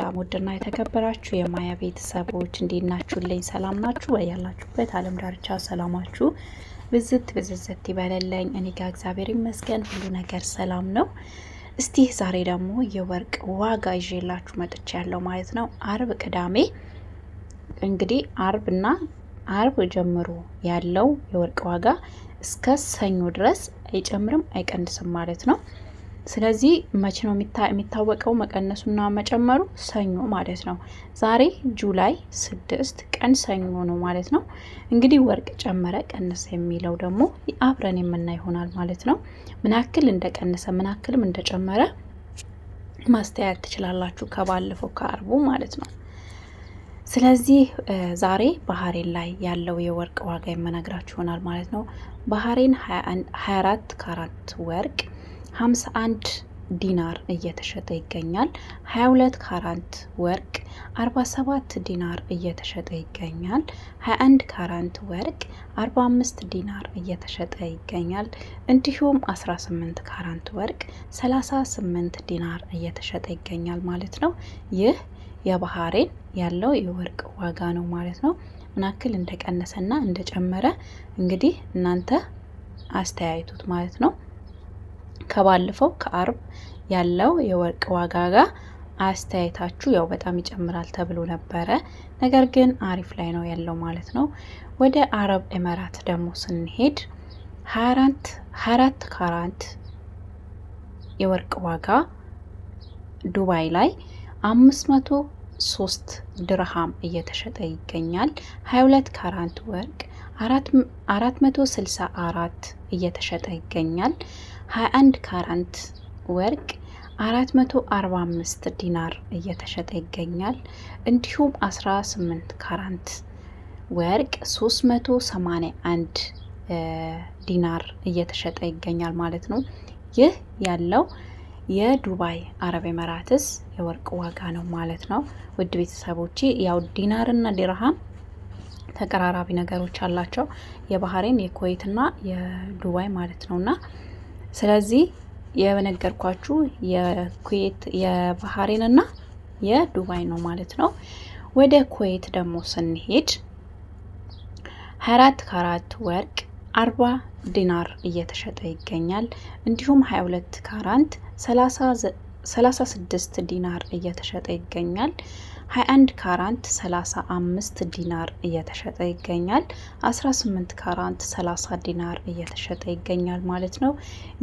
ሰላም ውድና የተከበራችሁ የማያ ቤተሰቦች እንዴት ናችሁልኝ? ሰላም ናችሁ? ያላችሁበት ዓለም ዳርቻ ሰላማችሁ ብዝት ይበለልኝ። እኔ ጋር እግዚአብሔር ይመስገን ሁሉ ነገር ሰላም ነው። እስቲ ዛሬ ደግሞ የወርቅ ዋጋ ይዤላችሁ መጥቻለሁ ማለት ነው። አርብ ቅዳሜ እንግዲህ አርብ ጀምሮ ያለው የወርቅ ዋጋ እስከ ሰኞ ድረስ አይጨምርም አይቀንስም ማለት ነው። ስለዚህ መቼ ነው የሚታወቀው መቀነሱና መጨመሩ? ሰኞ ማለት ነው። ዛሬ ጁላይ 6 ቀን ሰኞ ነው ማለት ነው። እንግዲህ ወርቅ ጨመረ ቀነሰ የሚለው ደግሞ አብረን የምናይ ይሆናል ማለት ነው። ምን ያክል እንደቀነሰ ምን ያክልም እንደጨመረ ማስተያየት ትችላላችሁ ከባለፈው ከአርቡ ማለት ነው። ስለዚህ ዛሬ ባህሬን ላይ ያለው የወርቅ ዋጋ የምነግራችሁ ይሆናል ማለት ነው። ባህሬን 24 ካራት ወርቅ 51 ዲናር እየተሸጠ ይገኛል። 22 ካራት ወርቅ 47 ዲናር እየተሸጠ ይገኛል። 21 ካራት ወርቅ 45 ዲናር እየተሸጠ ይገኛል። እንዲሁም 18 ካራት ወርቅ 38 ዲናር እየተሸጠ ይገኛል ማለት ነው። ይህ የባህሬን ያለው የወርቅ ዋጋ ነው ማለት ነው። ምን ያክል እንደቀነሰና እንደጨመረ እንግዲህ እናንተ አስተያይቱት ማለት ነው። ከባለፈው ከአርብ ያለው የወርቅ ዋጋ ጋር አስተያየታችሁ ያው በጣም ይጨምራል ተብሎ ነበረ። ነገር ግን አሪፍ ላይ ነው ያለው ማለት ነው። ወደ አረብ ኤሚራት ደግሞ ስንሄድ 24 ካራት የወርቅ ዋጋ ዱባይ ላይ 503 ድርሃም እየተሸጠ ይገኛል። 22 ካራት ወርቅ 464 እየተሸጠ ይገኛል። 21 ካራት ወርቅ 445 ዲናር እየተሸጠ ይገኛል። እንዲሁም 18 ካራት ወርቅ 381 ዲናር እየተሸጠ ይገኛል ማለት ነው። ይህ ያለው የዱባይ አረብ ኤሚራትስ የወርቅ ዋጋ ነው ማለት ነው። ውድ ቤተሰቦቼ ያው ዲናርና ዲርሃም ተቀራራቢ ነገሮች አላቸው። የባህሬን የኩዌትና የዱባይ ማለት ነውና ስለዚህ የነገርኳችሁ የኩዌት የባህሬንና የዱባይ ነው ማለት ነው። ወደ ኩዌት ደግሞ ስንሄድ 24 ካራት ወርቅ 40 ዲናር እየተሸጠ ይገኛል። እንዲሁም 22 ካራት 36 ዲናር እየተሸጠ ይገኛል። 21 ካራት 35 ዲናር እየተሸጠ ይገኛል። 18 ካራት 30 ዲናር እየተሸጠ ይገኛል ማለት ነው።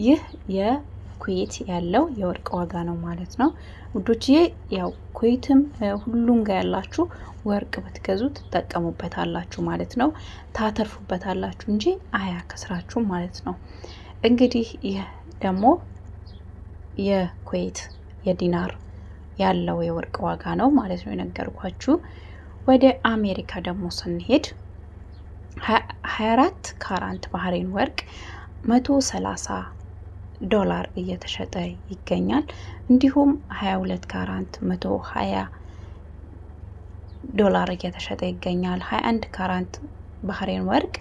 ይህ የኩዌት ያለው የወርቅ ዋጋ ነው ማለት ነው። ውዶችዬ ያው ኩዌትም ሁሉም ጋር ያላችሁ ወርቅ ብትገዙ ትጠቀሙበታላችሁ ማለት ነው። ታተርፉበታላችሁ እንጂ አያከስራችሁ ማለት ነው። እንግዲህ ይህ ደግሞ የኩዌት የዲናር ያለው የወርቅ ዋጋ ነው ማለት ነው የነገርኳችሁ። ወደ አሜሪካ ደግሞ ስንሄድ 24 ካራት ባህሬን ወርቅ 130 ዶላር እየተሸጠ ይገኛል። እንዲሁም 22 ካራት 120 ዶላር እየተሸጠ ይገኛል። 21 ካራት ባህሬን ወርቅ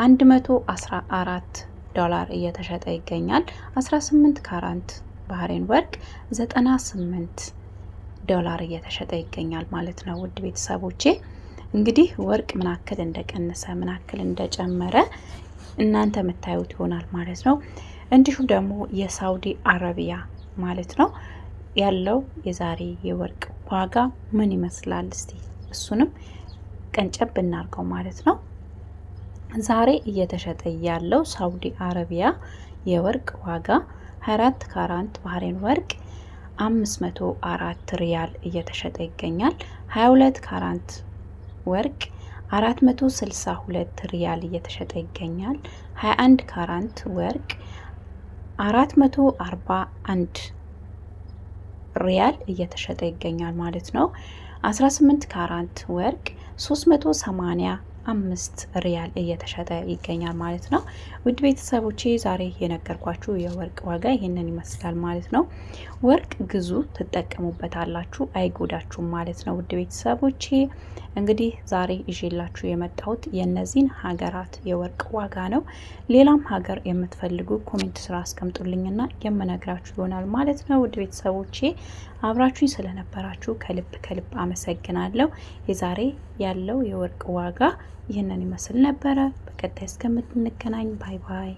114 ዶላር እየተሸጠ ይገኛል። 18 ካራት ባህሬን ወርቅ 98 ዶላር እየተሸጠ ይገኛል ማለት ነው። ውድ ቤተሰቦቼ እንግዲህ ወርቅ ምን ያክል እንደቀነሰ ምን ያክል እንደጨመረ እናንተ የምታዩት ይሆናል ማለት ነው። እንዲሁም ደግሞ የሳውዲ አረቢያ ማለት ነው ያለው የዛሬ የወርቅ ዋጋ ምን ይመስላል? እስቲ እሱንም ቀንጨብ እናርገው ማለት ነው። ዛሬ እየተሸጠ ያለው ሳውዲ አረቢያ የወርቅ ዋጋ 24 ካራት ባህሬን ወርቅ 504 ሪያል እየተሸጠ ይገኛል። 22 ካራት ወርቅ 462 ሪያል እየተሸጠ ይገኛል። 21 ካራት ወርቅ 441 ሪያል እየተሸጠ ይገኛል ማለት ነው። 18 ካራት ወርቅ 380 5 ሪያል እየተሸጠ ይገኛል ማለት ነው። ውድ ቤተሰቦቼ ዛሬ የነገርኳችሁ የወርቅ ዋጋ ይህንን ይመስላል ማለት ነው። ወርቅ ግዙ፣ ትጠቀሙበታላችሁ፣ አይጎዳችሁም ማለት ነው። ውድ ቤተሰቦቼ እንግዲህ ዛሬ ይዤላችሁ የመጣሁት የእነዚህን ሀገራት የወርቅ ዋጋ ነው። ሌላም ሀገር የምትፈልጉ ኮሜንት ስራ አስቀምጡልኝና የምነግራችሁ ይሆናል ማለት ነው። ውድ ቤተሰቦቼ አብራችሁኝ ስለነበራችሁ ከልብ አመሰግናለሁ። የዛሬ ያለው የወርቅ ዋጋ ይህንን ይመስል ነበረ። በቀጣይ እስከምንገናኝ ባይ ባይ።